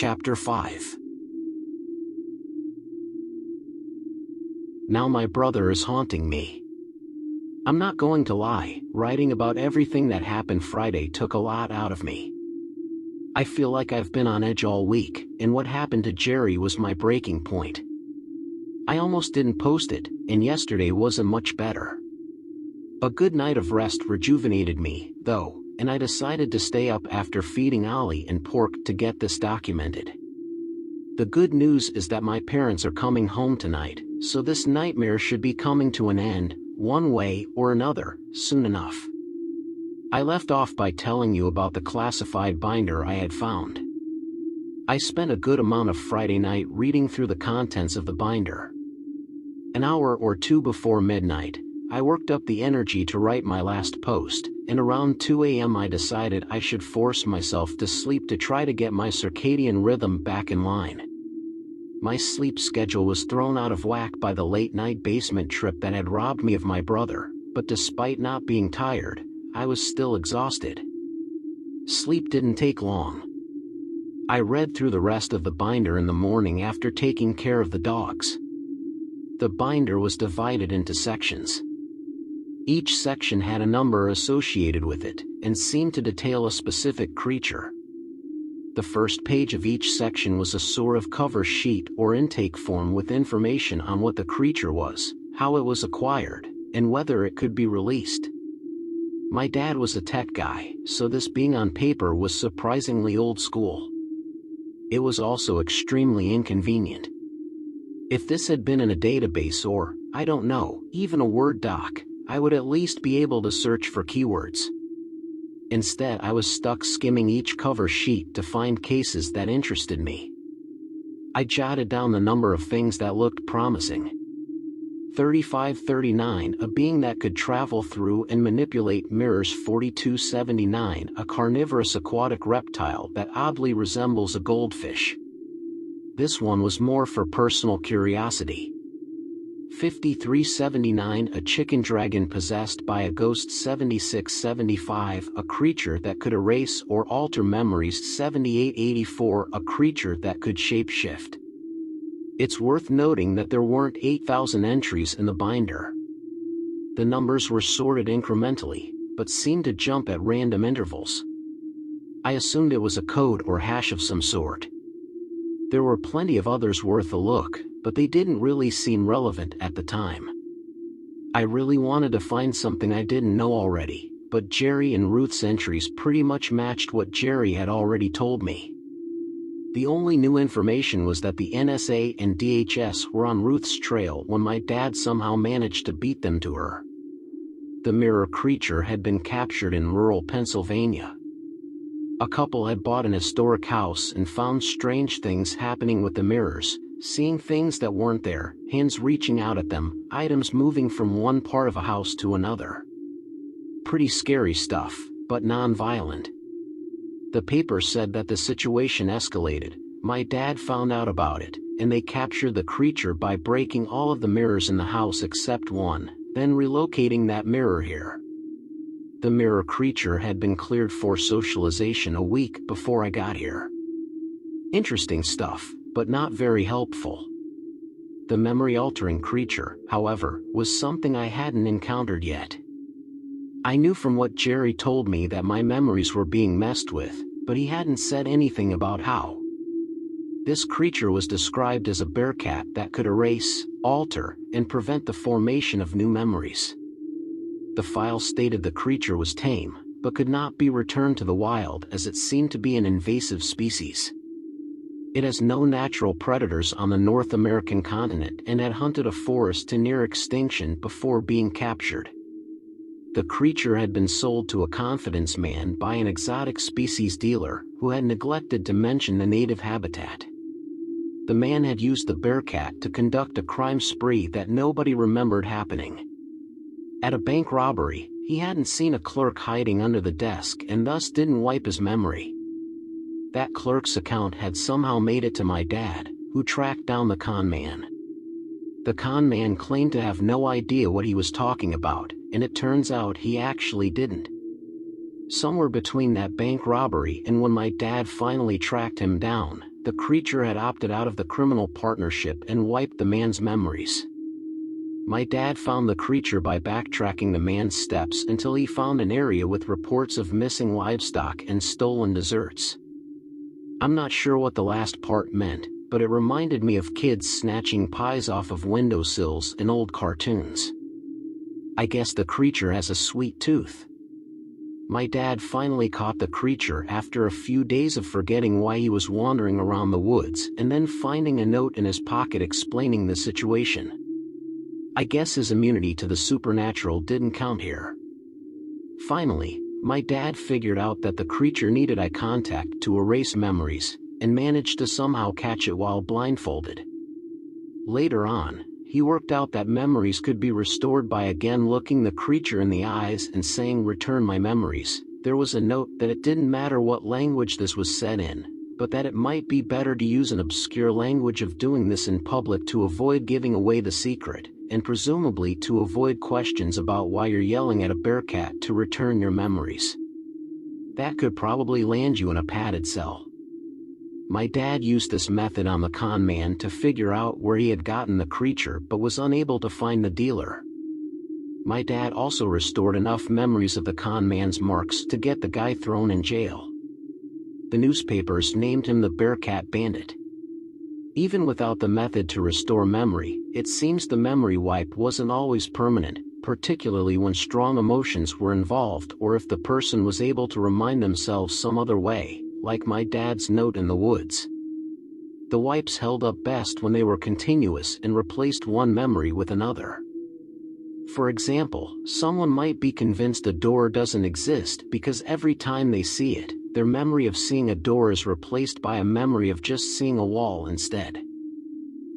Chapter 5. Now my brother is haunting me. I'm not going to lie, writing about everything that happened Friday took a lot out of me. I feel like I've been on edge all week, and what happened to Jerry was my breaking point. I almost didn't post it, and yesterday wasn't much better. A good night of rest rejuvenated me, though, and I decided to stay up after feeding Ollie and Pork to get this documented. The good news is that my parents are coming home tonight, so this nightmare should be coming to an end, one way or another, soon enough. I left off by telling you about the classified binder I had found. I spent a good amount of Friday night reading through the contents of the binder. An hour or two before midnight, I worked up the energy to write my last post, and around 2 a.m. I decided I should force myself to sleep to try to get my circadian rhythm back in line. My sleep schedule was thrown out of whack by the late-night basement trip that had robbed me of my brother, but despite not being tired, I was still exhausted. Sleep didn't take long. I read through the rest of the binder in the morning after taking care of the dogs. The binder was divided into sections. Each section had a number associated with it, and seemed to detail a specific creature. The first page of each section was a sort of cover sheet or intake form with information on what the creature was, how it was acquired, and whether it could be released. My dad was a tech guy, so this being on paper was surprisingly old school. It was also extremely inconvenient. If this had been in a database or, I don't know, even a Word doc, I would at least be able to search for keywords. Instead, I was stuck skimming each cover sheet to find cases that interested me. I jotted down the number of things that looked promising. 3539, a being that could travel through and manipulate mirrors. 4279, a carnivorous aquatic reptile that oddly resembles a goldfish. This one was more for personal curiosity. 5379, a chicken dragon possessed by a ghost. 7675, a creature that could erase or alter memories. 7884, a creature that could shapeshift. It's worth noting that there weren't 8,000 entries in the binder. The numbers were sorted incrementally, but seemed to jump at random intervals. I assumed it was a code or hash of some sort. There were plenty of others worth a look, but they didn't really seem relevant at the time. I really wanted to find something I didn't know already, but Jerry and Ruth's entries pretty much matched what Jerry had already told me. The only new information was that the NSA and DHS were on Ruth's trail when my dad somehow managed to beat them to her. The mirror creature had been captured in rural Pennsylvania. A couple had bought an historic house and found strange things happening with the mirrors, seeing things that weren't there, hands reaching out at them, items moving from one part of a house to another. Pretty scary stuff, but non-violent. The paper said that the situation escalated. My dad found out about it, and they captured the creature by breaking all of the mirrors in the house except one, then relocating that mirror here. The mirror creature had been cleared for socialization a week before I got here. Interesting stuff, but not very helpful. The memory-altering creature, however, was something I hadn't encountered yet. I knew from what Jerry told me that my memories were being messed with, but he hadn't said anything about how. This creature was described as a bearcat that could erase, alter, and prevent the formation of new memories. The file stated the creature was tame, but could not be returned to the wild as it seemed to be an invasive species. It has no natural predators on the North American continent and had hunted a forest to near extinction before being captured. The creature had been sold to a confidence man by an exotic species dealer who had neglected to mention the native habitat. The man had used the bearcat to conduct a crime spree that nobody remembered happening. At a bank robbery, he hadn't seen a clerk hiding under the desk and thus didn't wipe his memory. That clerk's account had somehow made it to my dad, who tracked down the con man. The con man claimed to have no idea what he was talking about, and it turns out he actually didn't. Somewhere between that bank robbery and when my dad finally tracked him down, the creature had opted out of the criminal partnership and wiped the man's memories. My dad found the creature by backtracking the man's steps until he found an area with reports of missing livestock and stolen desserts. I'm not sure what the last part meant, but it reminded me of kids snatching pies off of windowsills in old cartoons. I guess the creature has a sweet tooth. My dad finally caught the creature after a few days of forgetting why he was wandering around the woods and then finding a note in his pocket explaining the situation. I guess his immunity to the supernatural didn't count here. Finally, my dad figured out that the creature needed eye contact to erase memories, and managed to somehow catch it while blindfolded. Later on, he worked out that memories could be restored by again looking the creature in the eyes and saying "return my memories." There was a note that it didn't matter what language this was said in, but that it might be better to use an obscure language of doing this in public to avoid giving away the secret, and presumably to avoid questions about why you're yelling at a bearcat to return your memories. That could probably land you in a padded cell. My dad used this method on the con man to figure out where he had gotten the creature but was unable to find the dealer. My dad also restored enough memories of the con man's marks to get the guy thrown in jail. The newspapers named him the Bearcat Bandit. Even without the method to restore memory, it seems the memory wipe wasn't always permanent, particularly when strong emotions were involved or if the person was able to remind themselves some other way, like my dad's note in the woods. The wipes held up best when they were continuous and replaced one memory with another. For example, someone might be convinced a door doesn't exist because every time they see it, their memory of seeing a door is replaced by a memory of just seeing a wall instead.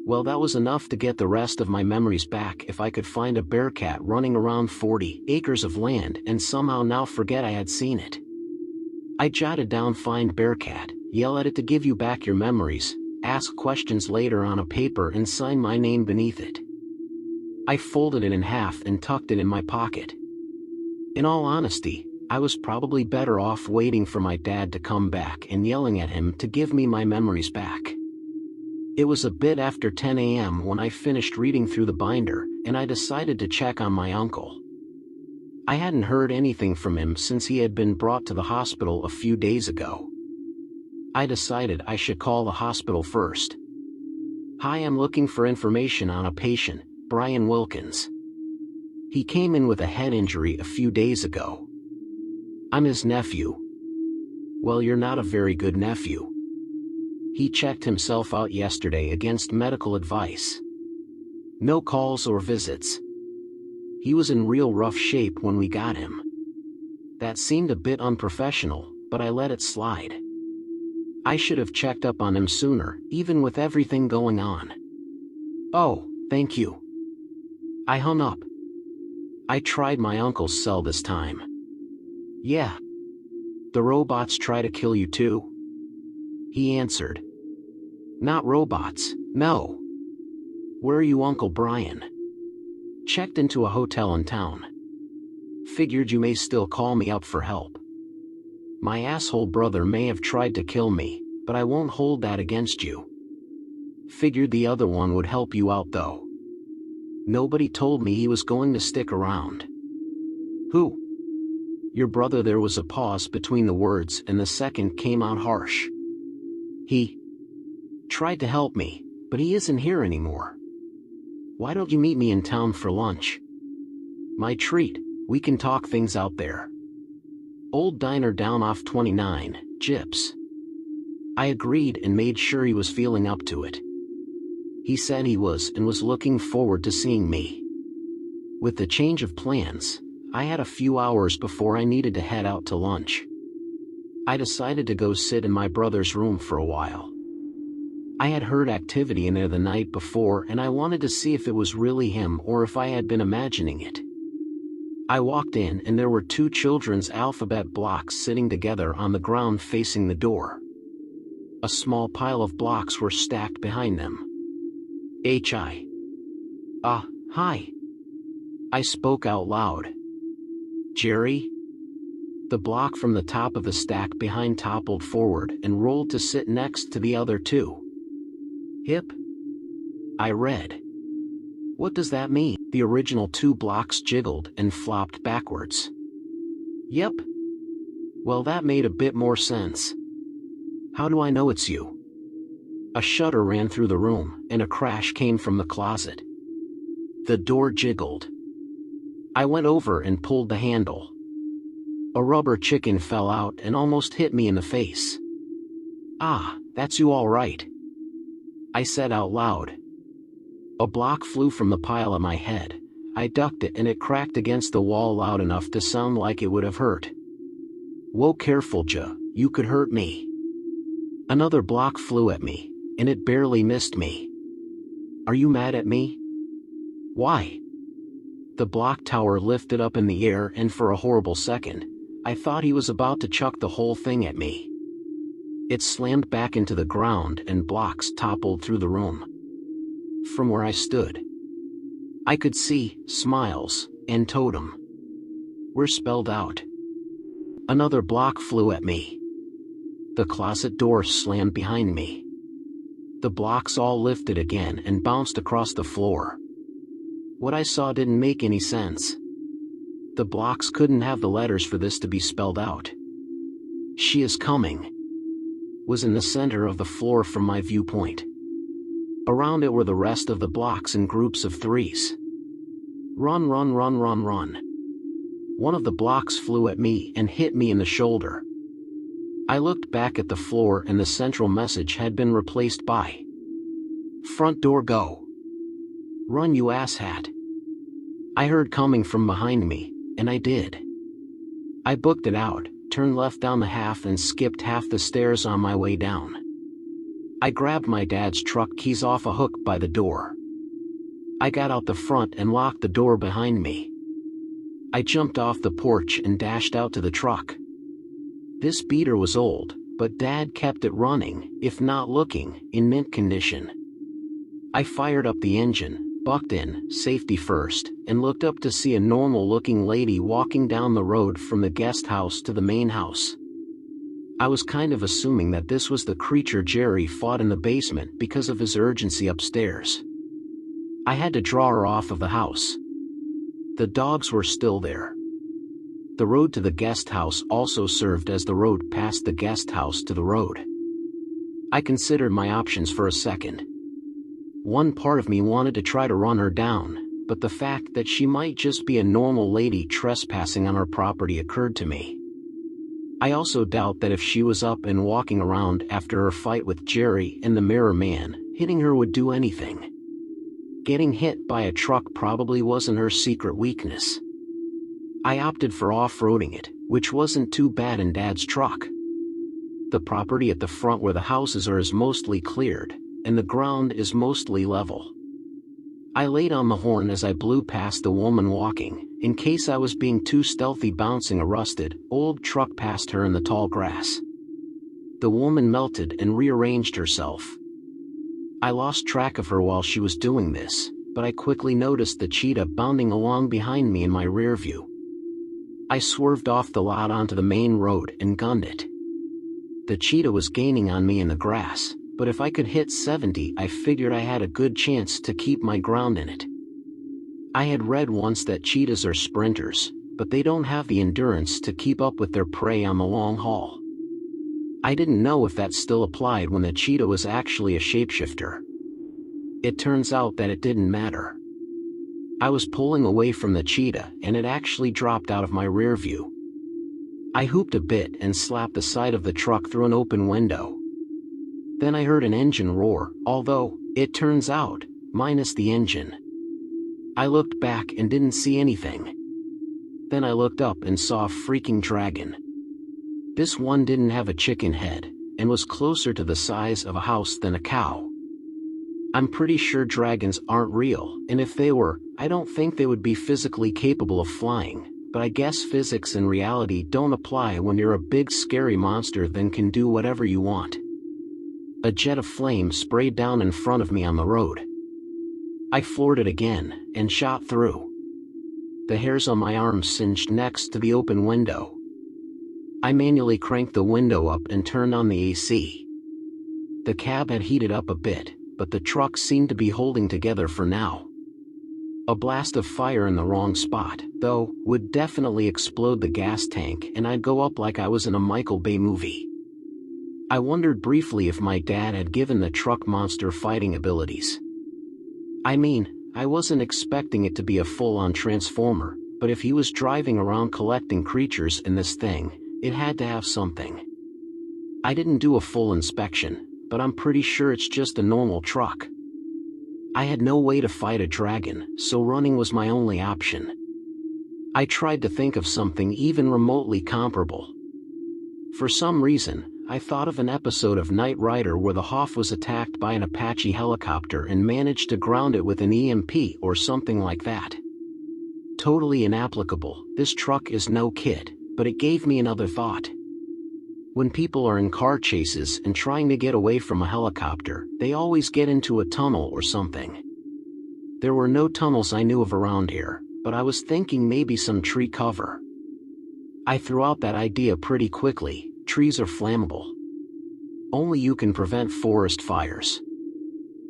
Well, that was enough to get the rest of my memories back if I could find a bearcat running around 40 acres of land and somehow now forget I had seen it. I jotted down "find bearcat," yell at it to give you back your memories, ask questions later on a paper and sign my name beneath it. I folded it in half and tucked it in my pocket. In all honesty, I was probably better off waiting for my dad to come back and yelling at him to give me my memories back. It was a bit after 10 a.m. when I finished reading through the binder, and I decided to check on my uncle. I hadn't heard anything from him since he had been brought to the hospital a few days ago. I decided I should call the hospital first. "Hi, I'm looking for information on a patient, Brian Wilkins. He came in with a head injury a few days ago. I'm his nephew." "Well, you're not a very good nephew. He checked himself out yesterday against medical advice. No calls or visits. He was in real rough shape when we got him." That seemed a bit unprofessional, but I let it slide. I should have checked up on him sooner, even with everything going on. "Oh, thank you." I hung up. I tried my uncle's cell this time. "Yeah. The robots try to kill you too?" He answered. "Not robots, no." "Where are you, Uncle Brian?" "Checked into a hotel in town. Figured you may still call me up for help. My asshole brother may have tried to kill me, but I won't hold that against you. Figured the other one would help you out though. Nobody told me he was going to stick around." "Who?" "Your brother." There was a pause between the words and the second came out harsh. "He tried to help me, but he isn't here anymore. Why don't you meet me in town for lunch? My treat, we can talk things out there. Old diner down off 29, Gyps." I agreed and made sure he was feeling up to it. He said he was and was looking forward to seeing me. With the change of plans, I had a few hours before I needed to head out to lunch. I decided to go sit in my brother's room for a while. I had heard activity in there the night before and I wanted to see if it was really him or if I had been imagining it. I walked in and there were two children's alphabet blocks sitting together on the ground facing the door. A small pile of blocks were stacked behind them. "Hi." Hi." I spoke out loud. "Jerry?" The block from the top of the stack behind toppled forward and rolled to sit next to the other two. Hip? I read. What does that mean? The original 2 blocks jiggled and flopped backwards. Yep. Well, that made a bit more sense. How do I know it's you? A shudder ran through the room, and a crash came from the closet. The door jiggled. I went over and pulled the handle. A rubber chicken fell out and almost hit me in the face. Ah, that's you all right, I said out loud. A block flew from the pile at my head. I ducked it and it cracked against the wall loud enough to sound like it would have hurt. Whoa, careful, you could hurt me. Another block flew at me, and it barely missed me. Are you mad at me? Why? The block tower lifted up in the air, and for a horrible second, I thought he was about to chuck the whole thing at me. It slammed back into the ground and blocks toppled through the room. From where I stood, I could see smiles and totem were spelled out. Another block flew at me. The closet door slammed behind me. The blocks all lifted again and bounced across the floor. What I saw didn't make any sense. The blocks couldn't have the letters for this to be spelled out. She is coming was in the center of the floor from my viewpoint. Around it were the rest of the blocks in groups of 3s. Run, run, run, run, run. One of the blocks flew at me and hit me in the shoulder. I looked back at the floor and the central message had been replaced by "Front door go. Run, you asshat." I heard coming from behind me, and I did. I booked it out, turned left down the half and skipped half the stairs on my way down. I grabbed my dad's truck keys off a hook by the door. I got out the front and locked the door behind me. I jumped off the porch and dashed out to the truck. This beater was old, but Dad kept it running, if not looking, in mint condition. I fired up the engine, bucked in, safety first, and looked up to see a normal-looking lady walking down the road from the guest house to the main house. I was kind of assuming that this was the creature Jerry fought in the basement because of his urgency upstairs. I had to draw her off of the house. The dogs were still there. The road to the guest house also served as the road past the guest house to the road. I considered my options for a second. One part of me wanted to try to run her down, but the fact that she might just be a normal lady trespassing on our property occurred to me. I also doubt that if she was up and walking around after her fight with Jerry and the Mirror Man, hitting her would do anything. Getting hit by a truck probably wasn't her secret weakness. I opted for off-roading it, which wasn't too bad in Dad's truck. The property at the front where the houses are is mostly cleared, and the ground is mostly level. I laid on the horn as I blew past the woman walking, in case I was being too stealthy, bouncing a rusted, old truck past her in the tall grass. The woman melted and rearranged herself. I lost track of her while she was doing this, but I quickly noticed the cheetah bounding along behind me in my rear view. I swerved off the lot onto the main road and gunned it. The cheetah was gaining on me in the grass, but if I could hit 70, I figured I had a good chance to keep my ground in it. I had read once that cheetahs are sprinters, but they don't have the endurance to keep up with their prey on the long haul. I didn't know if that still applied when the cheetah was actually a shapeshifter. It turns out that it didn't matter. I was pulling away from the cheetah and it actually dropped out of my rear view. I hooped a bit and slapped the side of the truck through an open window. Then I heard an engine roar, although, it turns out, minus the engine. I looked back and didn't see anything. Then I looked up and saw a freaking dragon. This one didn't have a chicken head, and was closer to the size of a house than a cow. I'm pretty sure dragons aren't real, and if they were, I don't think they would be physically capable of flying, but I guess physics and reality don't apply when you're a big scary monster that can do whatever you want. A jet of flame sprayed down in front of me on the road. I floored it again, and shot through. The hairs on my arms singed next to the open window. I manually cranked the window up and turned on the AC. The cab had heated up a bit, but the truck seemed to be holding together for now. A blast of fire in the wrong spot, though, would definitely explode the gas tank and I'd go up like I was in a Michael Bay movie. I wondered briefly if my dad had given the truck monster fighting abilities. I mean, I wasn't expecting it to be a full-on transformer, but if he was driving around collecting creatures in this thing, it had to have something. I didn't do a full inspection, but I'm pretty sure it's just a normal truck. I had no way to fight a dragon, so running was my only option. I tried to think of something even remotely comparable. For some reason, I thought of an episode of Knight Rider where the Hoff was attacked by an Apache helicopter and managed to ground it with an EMP or something like that. Totally inapplicable, this truck is no kid, but it gave me another thought. When people are in car chases and trying to get away from a helicopter, they always get into a tunnel or something. There were no tunnels I knew of around here, but I was thinking maybe some tree cover. I threw out that idea pretty quickly. Trees are flammable. Only you can prevent forest fires.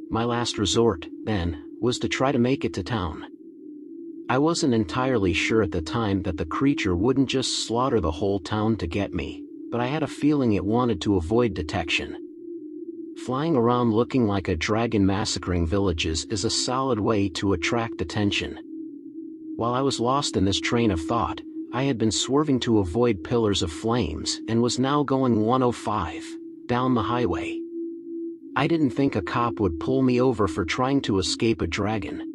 My last resort, then, was to try to make it to town. I wasn't entirely sure at the time that the creature wouldn't just slaughter the whole town to get me, but I had a feeling it wanted to avoid detection. Flying around looking like a dragon massacring villages is a solid way to attract attention. While I was lost in this train of thought, I had been swerving to avoid pillars of flames and was now going 105, down the highway. I didn't think a cop would pull me over for trying to escape a dragon.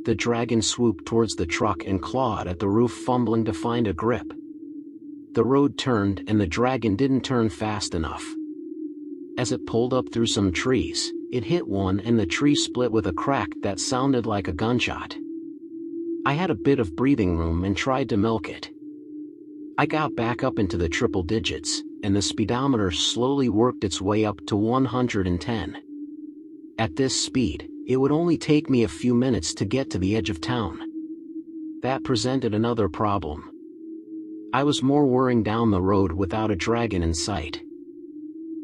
The dragon swooped towards the truck and clawed at the roof, fumbling to find a grip. The road turned and the dragon didn't turn fast enough. As it pulled up through some trees, it hit one and the tree split with a crack that sounded like a gunshot. I had a bit of breathing room and tried to milk it. I got back up into the triple digits, and the speedometer slowly worked its way up to 110. At this speed, it would only take me a few minutes to get to the edge of town. That presented another problem. I was more whirring down the road without a dragon in sight.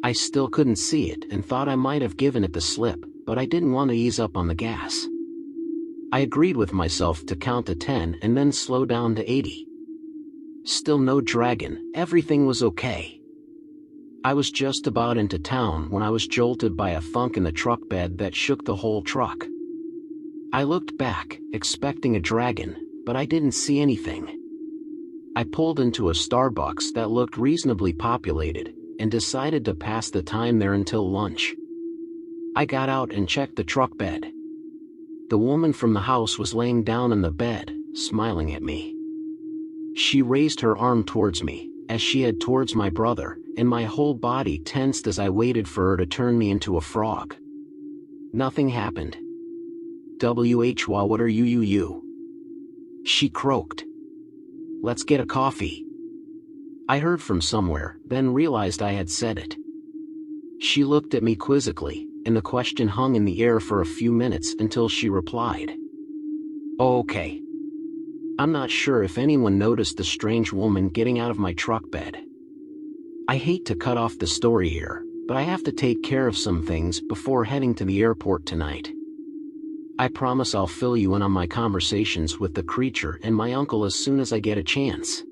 I still couldn't see it and thought I might have given it the slip, but I didn't want to ease up on the gas. I agreed with myself to count to 10 and then slow down to 80. Still no dragon, everything was okay. I was just about into town when I was jolted by a thunk in the truck bed that shook the whole truck. I looked back, expecting a dragon, but I didn't see anything. I pulled into a Starbucks that looked reasonably populated, and decided to pass the time there until lunch. I got out and checked the truck bed. The woman from the house was laying down in the bed, smiling at me. She raised her arm towards me, as she had towards my brother, and my whole body tensed as I waited for her to turn me into a frog. Nothing happened. What are you? She croaked. Let's get a coffee. I heard from somewhere, then realized I had said it. She looked at me quizzically, and the question hung in the air for a few minutes until she replied. Okay. I'm not sure if anyone noticed the strange woman getting out of my truck bed. I hate to cut off the story here, but I have to take care of some things before heading to the airport tonight. I promise I'll fill you in on my conversations with the creature and my uncle as soon as I get a chance.